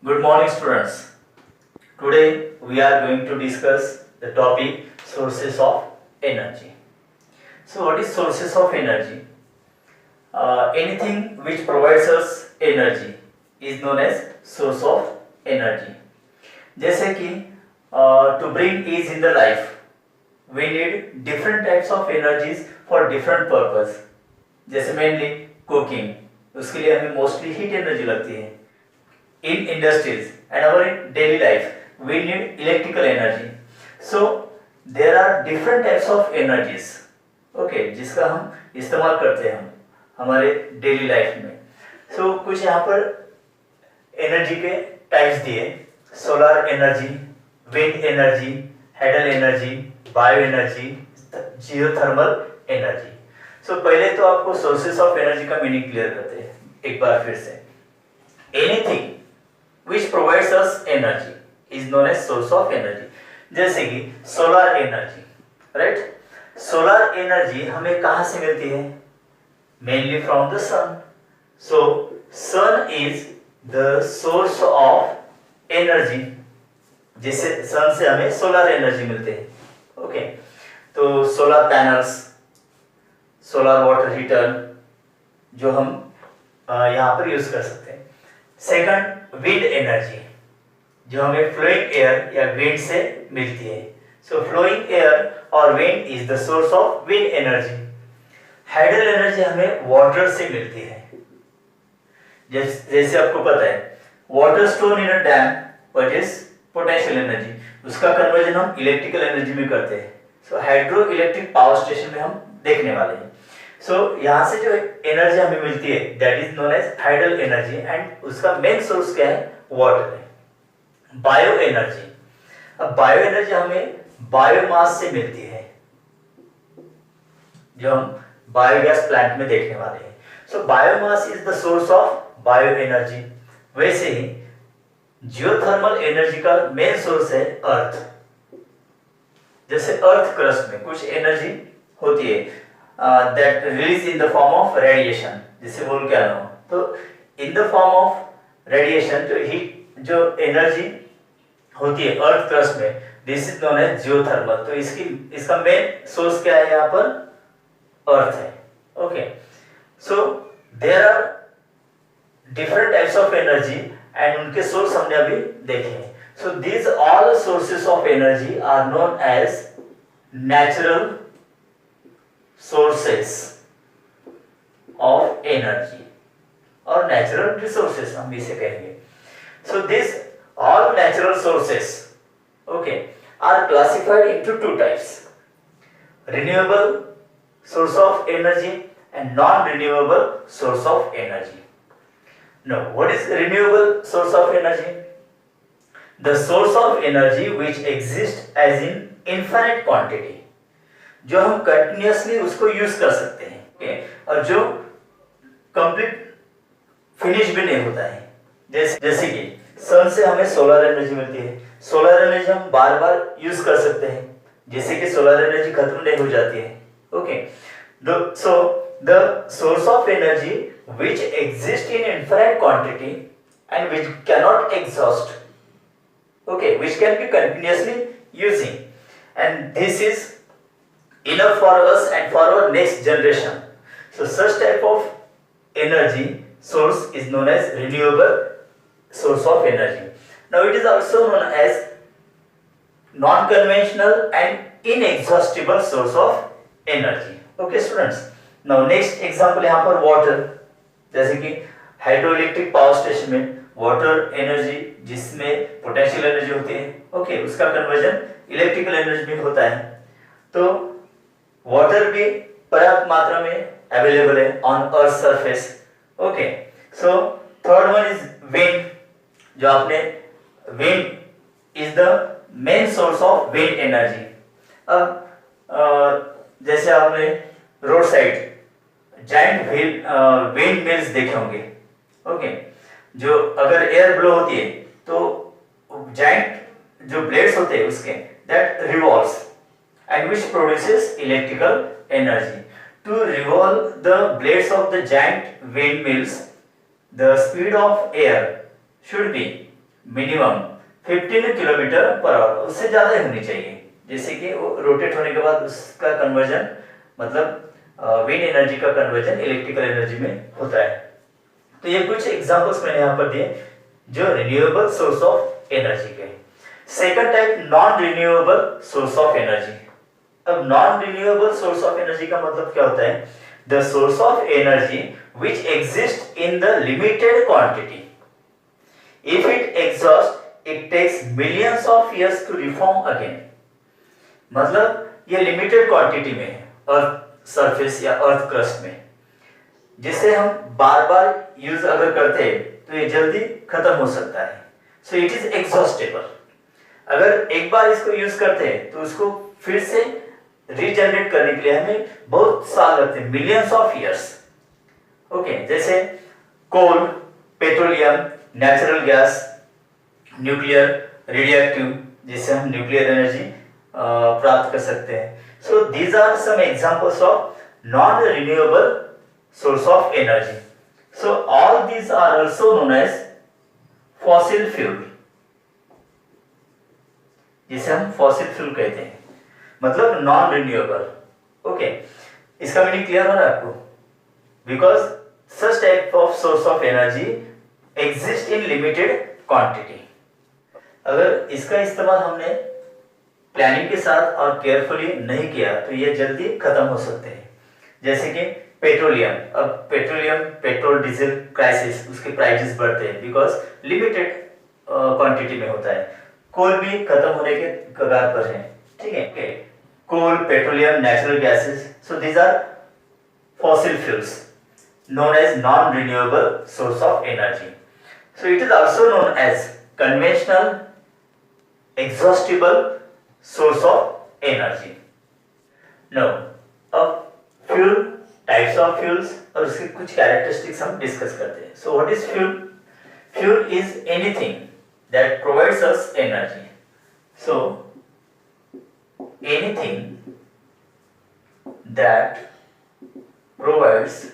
Good morning, students. Today we are going to discuss the topic sources of energy. So, what is sources of energy? Anything which provides us energy is known as source of energy. जैसे कि to bring ease in the life, we need different types of energies for different purpose. जैसे mainly cooking, उसके लिए हमें mostly heat energy लगती है. In industries and our daily life, we need electrical energy. So there are different types of energies, okay, जिसका हम इस्तेमाल करते हैं हमारे डेली लाइफ में. So कुछ यहाँ पर एनर्जी के टाइप्स दिए: solar energy, wind energy, hydel energy, bio energy, geothermal energy. So पहले तो आपको सोर्सेस ऑफ एनर्जी का मीनिंग क्लियर करते हैं एक बार फिर से. Anything which provides us energy is known as source of energy. जैसे कि solar energy, right. Solar energy हमें कहाँ से मिलती है? Mainly from the sun. So sun is the source of energy, जिससे सन से हमें सोलर एनर्जी मिलते हैं. ओके, तो solar panels, solar water heater जो हम यहाँ पर यूज कर सकते हैं. सेकंड, विंड एनर्जी जो हमें फ्लोइंग एयर या विंड से मिलती है. सो फ्लोइंग एयर और wind is the source of wind energy. Hydel energy हमें वाटर से मिलती है. जैसे आपको पता है water store in a dam what is potential energy, उसका कन्वर्जन हम इलेक्ट्रिकल एनर्जी में करते हैं. सो हाइड्रो इलेक्ट्रिक पावर स्टेशन में हम देखने वाले हैं. सो यहाँ से जो एनर्जी हमें मिलती है that is known as hydel energy and उसका मेन सोर्स क्या है? वाटर है. बायो एनर्जी, अब बायो एनर्जी हमें बायोमास से मिलती है जो हम बायोगैस प्लांट में देखने वाले हैं. So biomass is the source of bio energy. वैसे ही जियोथर्मल एनर्जी का मेन सोर्स है अर्थ. जैसे अर्थ क्रस्ट में कुछ एनर्जी होती है that release in the form of radiation, जिसे बोल क्या ना हो. तो in the form of radiation जो हीट जो एनर्जी होती है अर्थ क्रस्ट में, this is known as geothermal. तो इसका मेन सोर्स क्या है? यहाँ पर अर्थ है. Okay, so there are different types of energy and उनके सोर्स हमने अभी देखे हैं. So these all sources of energy are known as natural sources of energy or natural resources हम इसे कहेंगे. So these all natural sources, okay, are classified into two types: renewable source of energy and non-renewable source of energy. Now, what is renewable source of energy? The source of energy which exists as in infinite quantity, जो हम continuously उसको use कर सकते हैं. okay? और जो complete finish भी नहीं होता है. जैसे कि सन से हमें सोलर एनर्जी मिलती है. सोलर एनर्जी हम बार बार यूज कर सकते हैं, जैसे कि सोलर एनर्जी खत्म नहीं हो जाती है. Okay, so the source of energy which exist in infinite quantity and which can not exhaust, okay, which can be continuously using, and this is enough for us and for our next generation. So such type of energy source is known as renewable source of energy. Now it is also known as non-conventional and inexhaustible source of energy. Okay students, now next example यहाँ पर water, जैसे कि hydroelectric power station में water energy जिसमें potential energy होती है, okay, उसका conversion electrical energy में होता है. तो वाटर भी पर्याप्त मात्रा में अवेलेबल है on earth surface. Okay, so third one is wind, जो आपने wind is the main source of wind energy. अब जैसे आपने road side giant wind mills देखे होंगे. ओके, जो अगर एयर ब्लो होती है तो जायंट जो ब्लेड्स होते हैं उसके that revolves and which produces electrical energy. To revolve the blades of the giant windmills, the speed of air should be minimum 15 kilometre per hour, उससे ज़्यादा ही होनी चाहिए। जैसे कि वो रोटेट होने के बाद उसका कन्वर्जन, मतलब विंड एनर्जी का कन्वर्जन इलेक्ट्रिकल एनर्जी में होता है। तो ये कुछ एग्जांपल्स मैंने यहाँ पर दिए जो रिन्यूएबल सोर्स ऑफ एनर्जी के। Second type non renewable source of energy. अब non renewable source of energy का मतलब क्या होता है? The source of energy which exist in the limited quantity, if it exhaust it takes millions of years to reform again. मतलब ये limited quantity में है अर्थ सरफेस या अर्थ क्रस्ट में, जिसे हम बार बार यूज अगर करते हैं तो ये जल्दी खत्म हो सकता है। So it is exhaustible. अगर एक बार इसको यूज करते हैं तो उसको फिर से रीजनरेट करने के लिए हमें बहुत साल लगते हैं, मिलियंस ऑफ ईयर्स। ओके, जैसे coal, petroleum, natural gas, nuclear, radioactive, जिससे हम न्यूक्लियर एनर्जी प्राप्त कर सकते हैं। So these are some examples of non renewable source of energy. So all these are also known as fossil fuel, जिसे हम fossil fuel कहते हैं, मतलब नॉन रिन्यूएबल। ओके, इसका मीनिंग क्लियर हो रहा है आपको? Because such type of source of energy exist in limited quantity. अगर इसका इस्तेमाल हमने प्लानिंग के साथ और केयरफुली नहीं किया तो ये जल्दी खत्म हो सकते हैं। जैसे कि पेट्रोलियम, अब पेट्रोलियम, पेट्रोल डीजल क्राइसिस, उसके प्राइसेस बढ़ते हैं बिकॉज लिमिटेड क्वांटिटी में होता है। कोल भी खत्म होने के कगार पर है, ठीक है? Coal, petroleum, natural gases, so these are fossil fuels known as non-renewable source of energy. So it is also known as conventional exhaustible source of energy. Now, अब fuel, types of fuels और उसके कुछ characteristics हम discuss करते हैं. So what is fuel? Fuel is anything that provides us energy. So anything that provides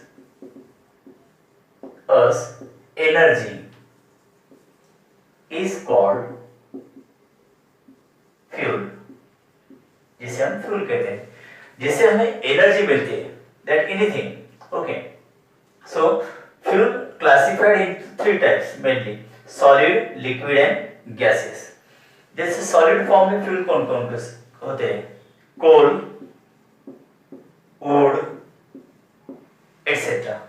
us energy is called fuel, जिसे हम fuel कहते हैं, जिससे हमें एनर्जी मिलती है, that anything. Okay, so fuel classified in three types mainly: solid, liquid and gases. जैसे solid form में फ्यूल कौन कौन होते हैं? कोल, would, etc.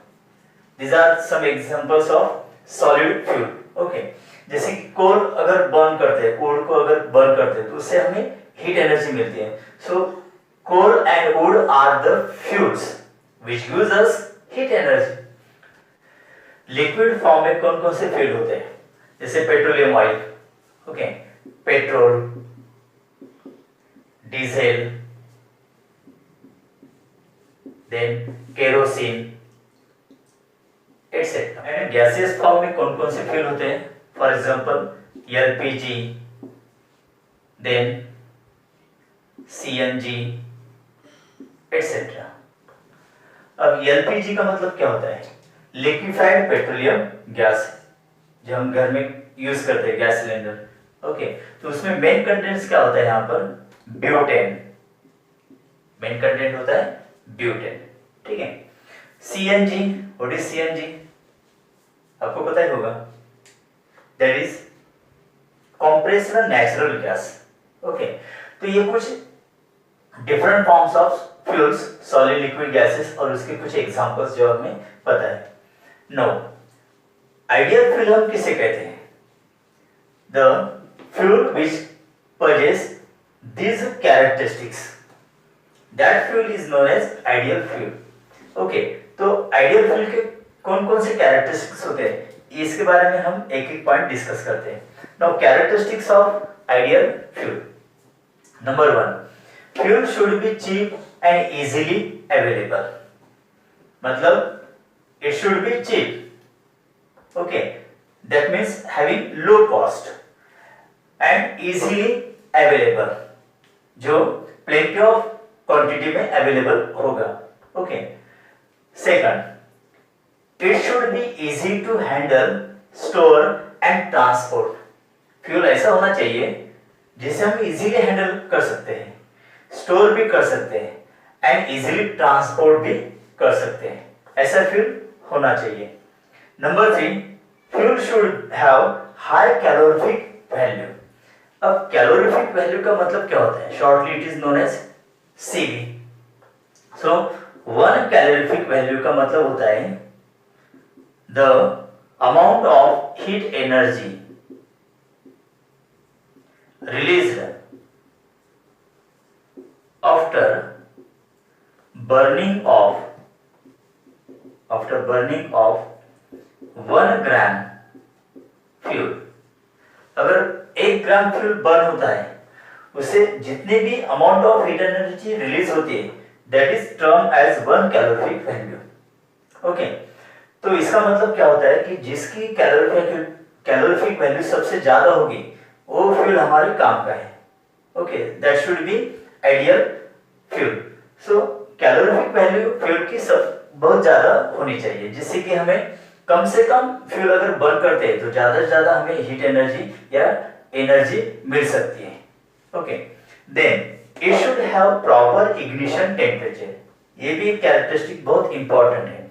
These are some examples of solid fuel. Okay, जैसे कि कोल अगर बर्न करते हैं, वुड को अगर बर्न करते हैं तो उससे हमें हीट एनर्जी मिलती है. So coal and wood are the fuels which gives us heat energy. Liquid form में कौन कौन से फ्यूल होते हैं? जैसे petroleum oil, okay, petrol, diesel, then kerosene etcetera. And gaseous form में कौन कौन से फ्यूल होते हैं? For example LPG, then CNG etcetera. अब एलपीजी का मतलब क्या होता है? लिक्विफाइड पेट्रोलियम गैस, जो हम घर में यूज करते हैं, गैस सिलेंडर. ओके, तो उसमें मेन कंटेंट्स क्या होता है? यहाँ पर ब्यूटेन, मेन कंटेंट होता है ब्यूटेन, ठीक है. CNG, what is CNG? आपको पता ही होगा, that is compressed natural gas. Okay, तो ये कुछ different forms of fuels, solid, liquid, gases और उसके कुछ एग्जांपल्स जो हमें पता है. नो, आइडियल फ्यूल हम किसे कहते हैं? The fuel which possess these characteristics, that fuel is known as ideal fuel. Okay, तो आइडियल फ्यूल के कौन कौन से कैरेक्टरिस्टिक्स होते हैं, इसके बारे में हम एक एक पॉइंट डिस्कस करते हैं. Now characteristics of ideal fuel. Number 1, fuel should be cheap and easily available. मतलब it should be cheap, okay, that means having low cost and easily available, जो प्लेंटी ऑफ क्वांटिटी में available होगा. Okay. Second, it should be easy to handle, store and transport. Fuel ऐसा होना चाहिए जिसे हम easily handle कर सकते हैं, स्टोर भी कर सकते हैं एंड इजीली ट्रांसपोर्ट भी कर सकते हैं, ऐसा फ्यूल होना चाहिए। Number 3, fuel should have high calorific value. अब कैलोरीफिक वैल्यू का मतलब क्या होता है? Shortly it is known as CV. So 1 calorific value का मतलब होता है the amount of heat energy released after burning of 1 gram fuel. अगर 1 ग्राम फ्यूल बर्न होता है, उससे जितने भी amount of heat energy release होती है, that is term as 1 calorific value. Okay, तो इसका मतलब क्या होता है कि जिसकी कैलोरीफिक वैल्यू सबसे ज्यादा होगी वो फ्यूल हमारे काम का है। Okay, that should be ideal fuel. So calorific value fuel की सब बहुत ज्यादा होनी चाहिए, जिससे कि हमें कम से कम फ्यूल अगर बर्न करते हैं तो ज्यादा से ज्यादा हमें हीट एनर्जी या एनर्जी मिल सकती है। Okay, then it should have proper ignition temperature. ये भी एक कैरेक्टरिस्टिक बहुत इंपॉर्टेंट है।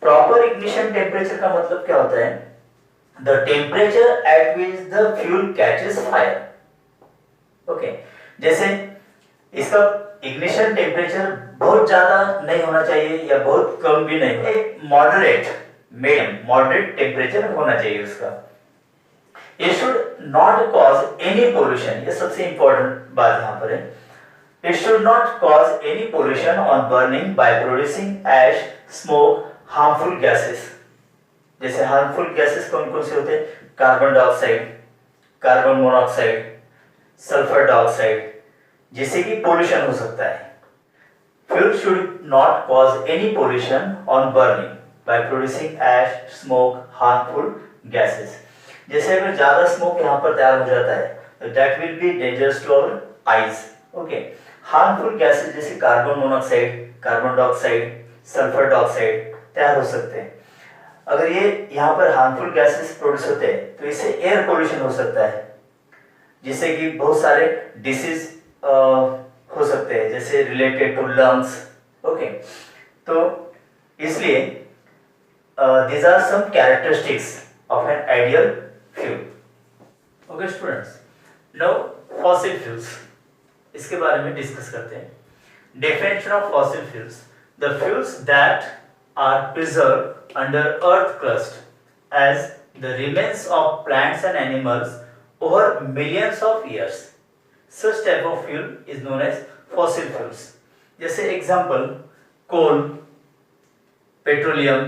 प्रॉपर इग्निशन टेम्परेचर का मतलब क्या होता है? The temperature at which the fuel catches fire. Okay, जैसे इसका इग्निशन टेम्परेचर बहुत ज्यादा नहीं होना चाहिए या बहुत कम भी नहीं, एक मॉडरेट टेम्परेचर होना चाहिए उसका। It should not cause any pollution, ये सबसे इंपॉर्टेंट बात यहाँ पर है। It should not cause any pollution on burning by producing ash, smoke, harmful gases। जैसे हार्मफुल गैसेस कौन कौन से होते हैं? Carbon dioxide, carbon monoxide, sulphur dioxide, जिससे कि पोल्यूशन हो सकता है। Fuel should not cause any pollution on burning by producing ash, smoke, harmful gases. जैसे अगर ज्यादा स्मोक यहाँ पर तैयार हो जाता है तो that will be dangerous to our eyes. Okay, harmful gases जैसे carbon monoxide, carbon dioxide, sulphur dioxide तैयार हो सकते हैं। अगर ये यहाँ पर हार्मफुल गैसेस प्रोड्यूस होते हैं तो इससे एयर पोल्यूशन हो सकता है, जिससे कि बहुत सारे डिसीज हो सकते हैं, जैसे रिलेटेड टू लंग्स। ओके, तो इसलिए these are some characteristics of an ideal fuel. Okay students, now fossil fuels, इसके बारे में डिस्कस करते हैं। Definition of fossil fuels: the fuels that are preserved under earth crust as the remains of plants and animals over millions of years. Such type of fuel is known as fossil fuels. जैसे example कोल, petroleum,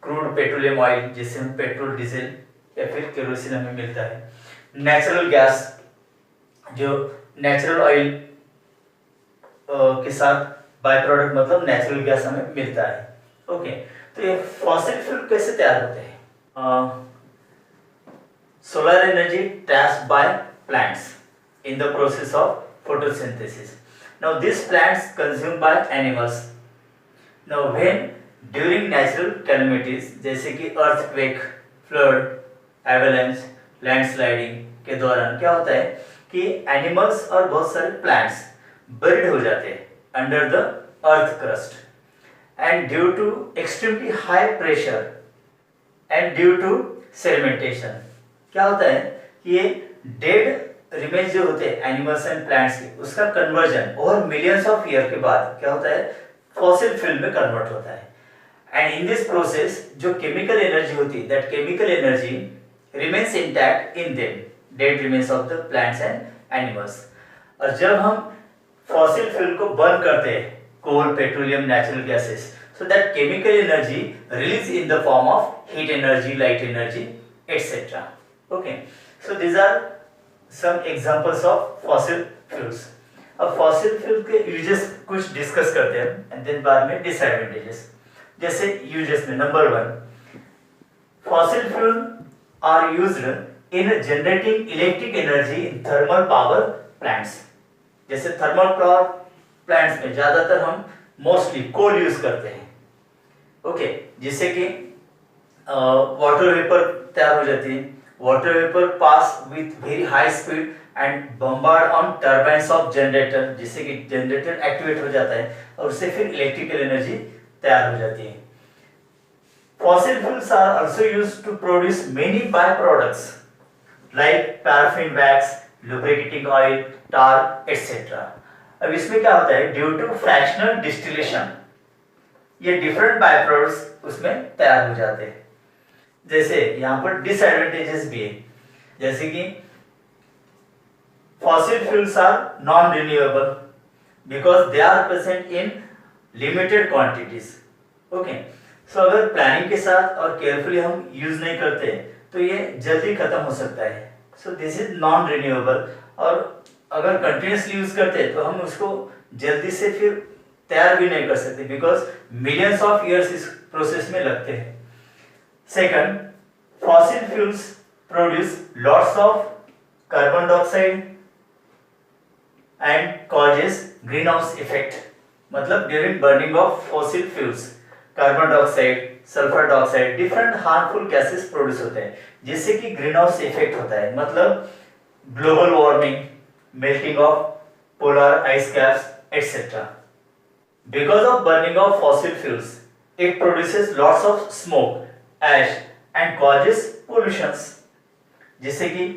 crude petroleum oil जिससे हम petrol, diesel या फिर kerosene हमें मिलता है। Natural gas, जो natural oil के साथ बाय प्रोडक्ट मतलब नेचुरल गैस हमें मिलता है। ओके, तो ये फॉसिल फ्यूल कैसे तैयार होते हैं? Solar energy trapped by plants in the process of photosynthesis. Now these plants consumed by animals. Now when during natural calamities जैसे कि earthquake, flood, avalanche, landsliding के दौरान क्या होता है कि animals और बहुत सारे plants buried हो जाते हैं under the earth crust, and due to extremely high pressure and due to sedimentation क्या होता है कि ये dead रिमेन्स जो होते हैं एनिमल्स एंड प्लांट्स के, उसका conversion over millions of year के बाद क्या होता है? फॉसिल फ्यूल में कन्वर्ट होता है। एंड इन दिस प्रोसेस जो केमिकल एनर्जी होती है, that chemical energy remains intact in them dead remains of the plants and animals. और जब हम फॉसिल फ्यूल को बर्न करते हैं, coal, petroleum, natural gases, so that chemical energy release in the form of heat energy, light energy etcetera. Okay, so this are some examples of fossil fuels. अब fossil fuel के uses कुछ discuss करते हैं and then बाद में disadvantages. जैसे uses में number 1, fossil fuel are used in generating electric energy in thermal power plants. जैसे thermal power plants में ज़्यादातर हम mostly coal यूज करते हैं, ओके, जिससे कि वाटर वेपर तैयार हो जाती है water vapor pass with very high speed and bombard on turbines of generator, जिससे कि जनरेटर एक्टिवेट हो जाता है और उससे फिर इलेक्ट्रिकल एनर्जी तैयार हो जाती है. Fossil fuels are also used to produce many byproducts like paraffin wax, lubricating oil, tar, etc. अब इसमें क्या होता है, ड्यू टू फ्रैक्शनल डिस्टिलेशन ये डिफरेंट बाय प्रोडक्ट्स उसमें तैयार हो जाते हैं. जैसे यहाँ पर डिसएडवांटेजेस भी है, जैसे कि fossil fuels are non renewable because they are present in limited quantities. Okay, so अगर प्लानिंग के साथ और केयरफुली हम यूज नहीं करते तो ये जल्दी खत्म हो सकता है. So this is non renewable, और अगर कंटिन्यूसली यूज करते हैं तो हम उसको जल्दी से फिर तैयार भी नहीं कर सकते बिकॉज मिलियंस ऑफ ईयर्स इस प्रोसेस में लगते हैं. Second, fossil fuels produce lots of carbon dioxide and causes green house effect. मतलब during burning of fossil fuels carbon dioxide, sulphur dioxide, different harmful gases produce होते हैं जिससे कि green house effect होता है. मतलब global warming, melting of polar ice caps, etc. Because of burning of fossil fuels, it produces lots of smoke, ash, and causes pollutions, जिससे कि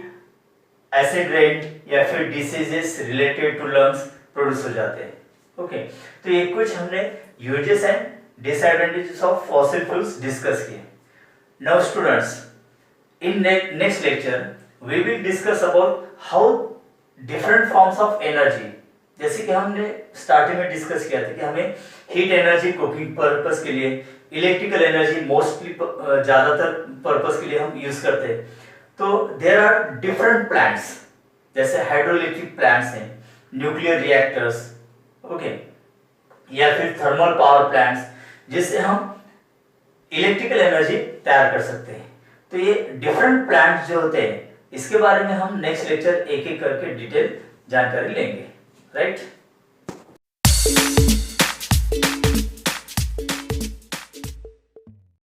acid rain या फिर diseases related to lungs produce हो जाते हैं. Okay, तो ये कुछ हमने uses and disadvantages of fossil fuels discuss किए. Now students, in next lecture we will discuss about how different forms of energy, जैसे कि हमने स्टार्टिंग में डिस्कस किया था कि हमें हीट एनर्जी कुकिंग पर्पस के लिए, इलेक्ट्रिकल एनर्जी मोस्टली ज्यादातर पर्पस के लिए हम यूज करते हैं. तो देयर आर डिफरेंट प्लांट्स, जैसे हाइड्रोइलेक्ट्रिक प्लांट्स हैं, न्यूक्लियर रिएक्टर्स, ओके, या फिर थर्मल पावर प्लांट्स, जिससे हम इलेक्ट्रिकल एनर्जी तैयार कर सकते हैं. तो ये डिफरेंट प्लांट्स जो होते हैं इसके बारे में हम नेक्स्ट लेक्चर एक एक करके डिटेल जानकारी लेंगे. राइट.